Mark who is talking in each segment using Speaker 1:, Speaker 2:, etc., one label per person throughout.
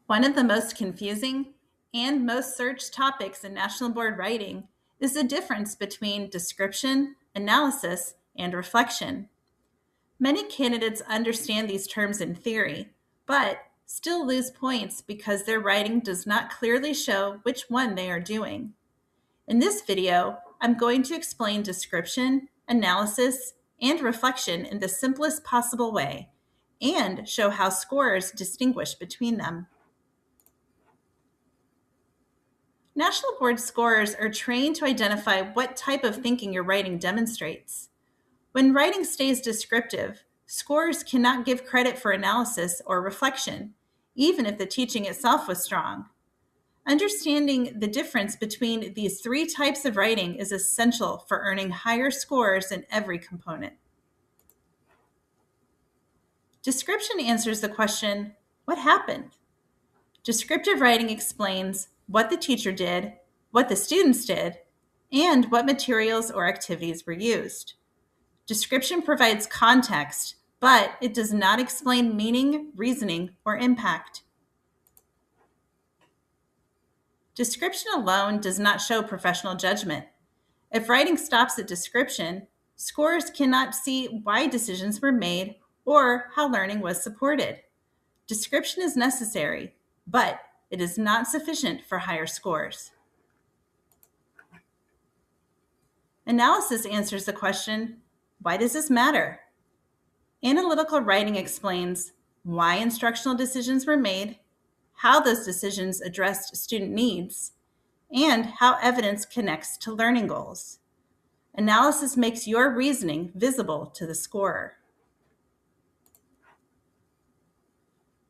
Speaker 1: One of the most confusing and most searched topics in National Board writing is the difference between description, analysis, and reflection. Many candidates understand these terms in theory, but still lose points because their writing does not clearly show which one they are doing. In this video, I'm going to explain description, analysis, and reflection in the simplest possible way, and show how scorers distinguish between them. National Board scorers are trained to identify what type of thinking your writing demonstrates. When writing stays descriptive, scorers cannot give credit for analysis or reflection, even if the teaching itself was strong. Understanding the difference between these three types of writing is essential for earning higher scores in every component. Description answers the question, what happened? Descriptive writing explains what the teacher did, what the students did, and what materials or activities were used. Description provides context, but it does not explain meaning, reasoning, or impact. Description alone does not show professional judgment. If writing stops at description, scorers cannot see why decisions were made or how learning was supported. Description is necessary, but it is not sufficient for higher scores. Analysis answers the question, why does this matter? Analytical writing explains why instructional decisions were made, how those decisions addressed student needs, and how evidence connects to learning goals. Analysis makes your reasoning visible to the scorer.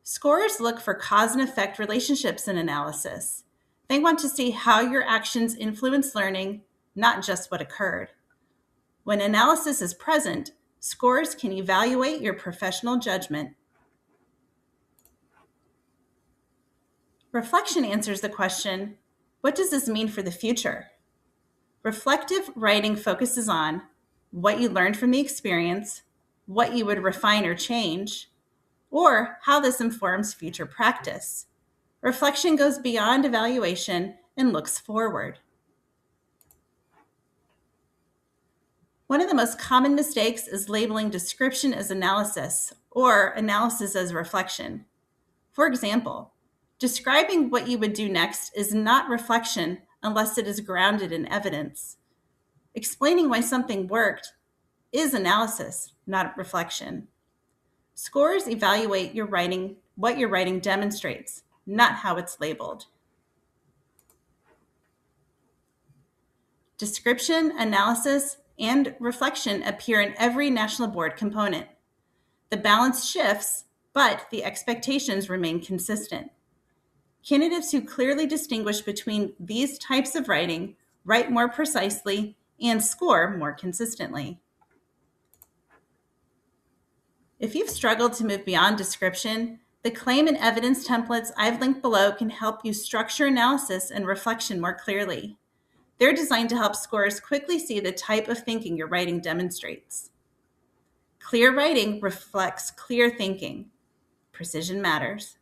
Speaker 1: Scorers look for cause and effect relationships in analysis. They want to see how your actions influence learning, not just what occurred. When analysis is present, scorers can evaluate your professional judgment. Reflection answers the question, what does this mean for the future? Reflective writing focuses on what you learned from the experience, what you would refine or change, or how this informs future practice. Reflection goes beyond evaluation and looks forward. One of the most common mistakes is labeling description as analysis or analysis as reflection. For example, describing what you would do next is not reflection unless it is grounded in evidence. Explaining why something worked is analysis, not reflection. Scorers evaluate your writing, what your writing demonstrates, not how it's labeled. Description, analysis, and reflection appear in every National Board component. The balance shifts, but the expectations remain consistent. Candidates who clearly distinguish between these types of writing write more precisely and score more consistently. If you've struggled to move beyond description, the claim and evidence templates I've linked below can help you structure analysis and reflection more clearly. They're designed to help scorers quickly see the type of thinking your writing demonstrates. Clear writing reflects clear thinking. Precision matters.